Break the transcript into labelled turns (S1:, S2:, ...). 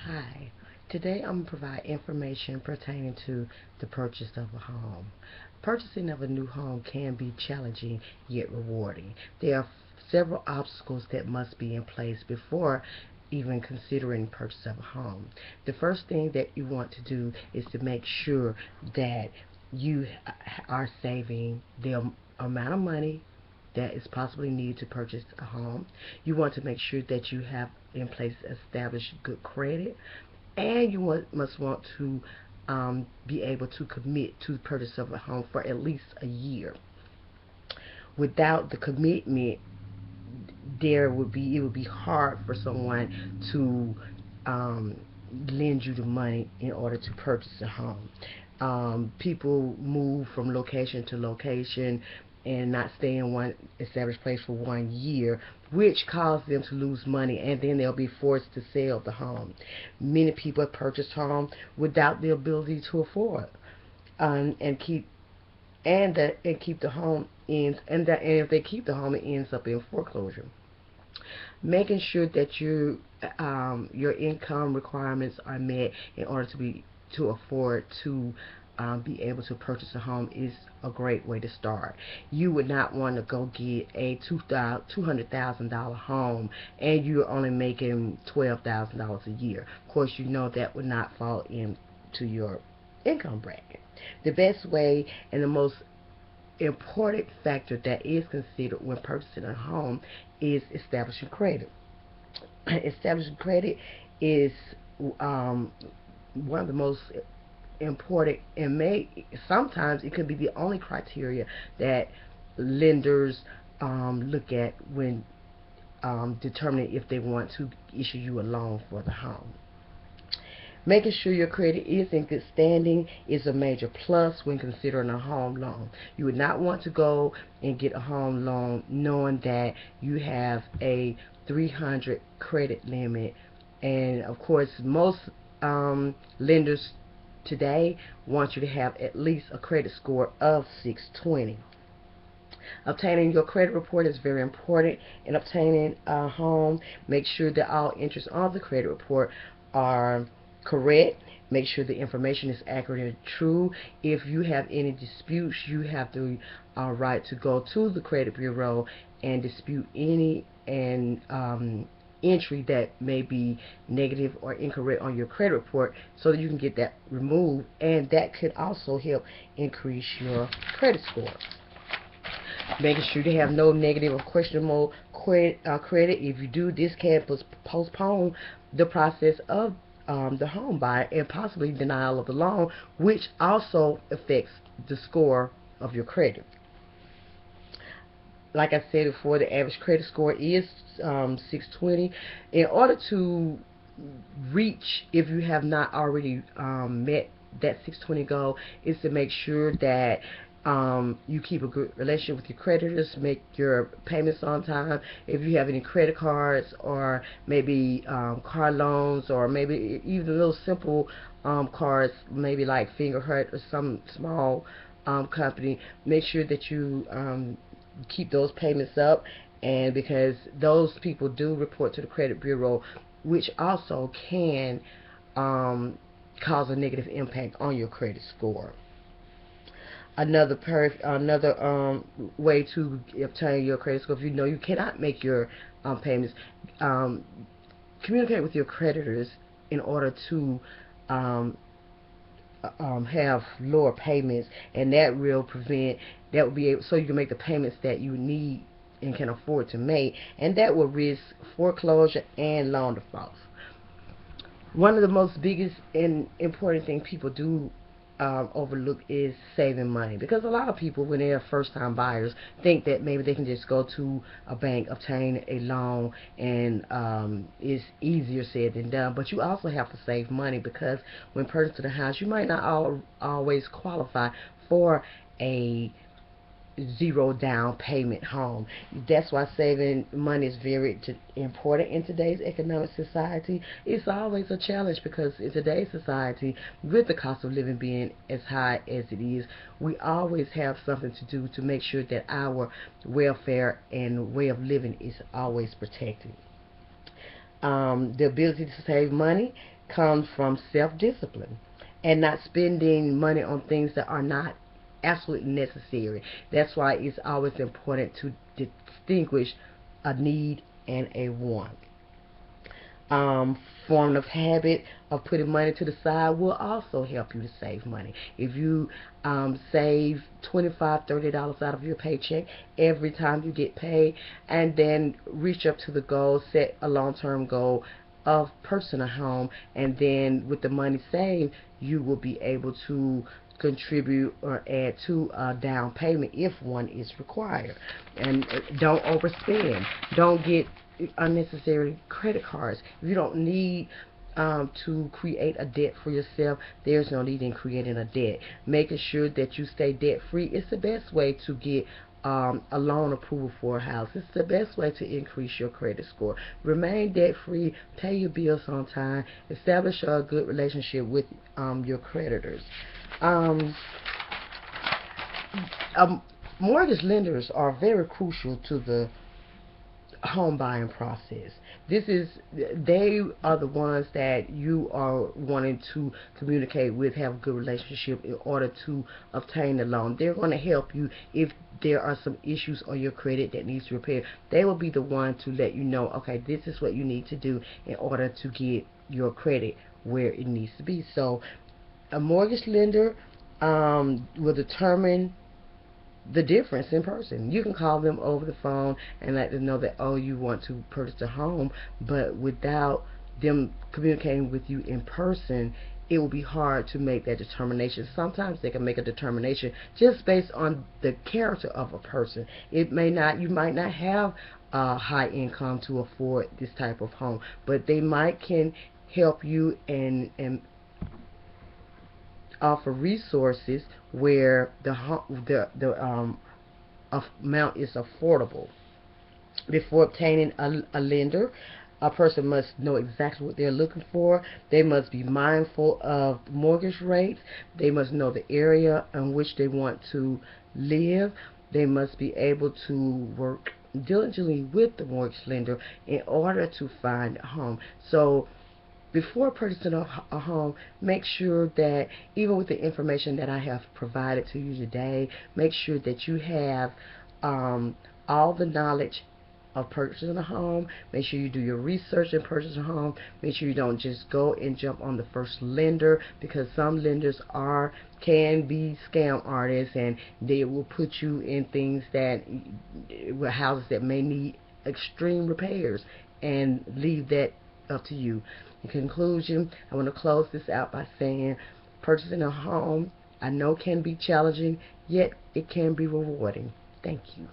S1: Hi, today I'm going to provide information pertaining to the purchase of a home. Purchasing of a new home can be challenging yet rewarding. There are several obstacles that must be in place before even considering purchase of a home. The first thing that you want to do is to make sure that you are saving the amount of money that is possibly needed to purchase a home. You want to make sure that you have in place established good credit, and you must want to be able to commit to the purchase of a home for at least a year. Without the commitment, it would be hard for someone to um, lend you the money in order to purchase a home. People move from location to location and not stay in one established place for 1 year, which causes them to lose money, and then they'll be forced to sell the home. Many people purchase home without the ability to afford, and keep the home ends and if they keep the home, it ends up in foreclosure. Making sure that your income requirements are met in order to afford to be able to purchase a home is a great way to start. You would not want to go get a $200,000 home and you're only making $12,000 a year. Of course, you know that would not fall into your income bracket. The best way and the most important factor that is considered when purchasing a home is establishing credit. Establishing credit is um, one of the most important, and may sometimes it could be the only criteria that lenders look at when determining if they want to issue you a loan for the home. Making sure your credit is in good standing is a major plus when considering a home loan. You would not want to go and get a home loan knowing that you have a 300 credit limit. And of course, most lenders today want you to have at least a credit score of 620. Obtaining your credit report is very important in obtaining a home. Make sure that all entries on the credit report are correct. Make sure the information is accurate and true. If you have any disputes, you have the right to go to the credit bureau and dispute any entry that may be negative or incorrect on your credit report so that you can get that removed, and that could also help increase your credit score. Making sure you have no negative or questionable credit. If you do, this can postpone the process of the home buyer and possibly denial of the loan, which also affects the score of your credit. Like I said before, the average credit score is 620. In order to reach, if you have not already met that 620 goal, is to make sure that you keep a good relationship with your creditors, make your payments on time. If you have any credit cards or maybe car loans, or maybe even little simple cards, maybe like Fingerhut or some small company, make sure that you keep those payments up, and because those people do report to the credit bureau, which also can cause a negative impact on your credit score. Another way to obtain your credit score, if you know you cannot make your payments, um, communicate with your creditors in order to um, have lower payments, and that will be able, so you can make the payments that you need and can afford to make, and that will risk foreclosure and loan defaults. One of the most biggest and important thing people do overlook is saving money, because a lot of people, when they are first time buyers, think that maybe they can just go to a bank, obtain a loan, and it's easier said than done. But you also have to save money, because when purchasing a house, you might not always qualify for a zero down payment home. That's why saving money is very important in today's economic society. It's always a challenge, because in today's society, with the cost of living being as high as it is, we always have something to do to make sure that our welfare and way of living is always protected. The ability to save money comes from self-discipline and not spending money on things that are not absolutely necessary. That's why it's always important to distinguish a need and a want. Form of habit of putting money to the side will also help you to save money. If you save $25, $30 out of your paycheck every time you get paid, and then reach up to the goal, set a long-term goal of purchasing a home, and then with the money saved, you will be able to contribute or add to a down payment if one is required. And don't overspend. Don't get unnecessary credit cards. If you don't need to create a debt for yourself, there's no need in creating a debt. Making sure that you stay debt free is the best way to get a loan approval for a house. It's the best way to increase your credit score. Remain debt free, pay your bills on time, establish a good relationship with your creditors. Um, Mortgage lenders are very crucial to the home buying process. They are the ones that you are wanting to communicate with, have a good relationship in order to obtain the loan. They're going to help you if there are some issues on your credit that needs repair. They will be the one to let you know, okay, this is what you need to do in order to get your credit where it needs to be. So a mortgage lender will determine the difference in person. You can call them over the phone and let them know that, oh, you want to purchase a home, but without them communicating with you in person, it will be hard to make that determination. Sometimes they can make a determination just based on the character of a person. You might not have a high income to afford this type of home, but they might can help you and offer resources where the amount is affordable. Before obtaining a lender, a person must know exactly what they're looking for. They must be mindful of mortgage rates. They must know the area in which they want to live. They must be able to work diligently with the mortgage lender in order to find a home. So before purchasing a home, make sure that even with the information that I have provided to you today, make sure that you have all the knowledge of purchasing a home. Make sure you do your research and purchase a home. Make sure you don't just go and jump on the first lender, because some lenders can be scam artists, and they will put you in things that houses that may need extreme repairs, and leave that up to you. In conclusion, I want to close this out by saying purchasing a home I know can be challenging, yet it can be rewarding. Thank you.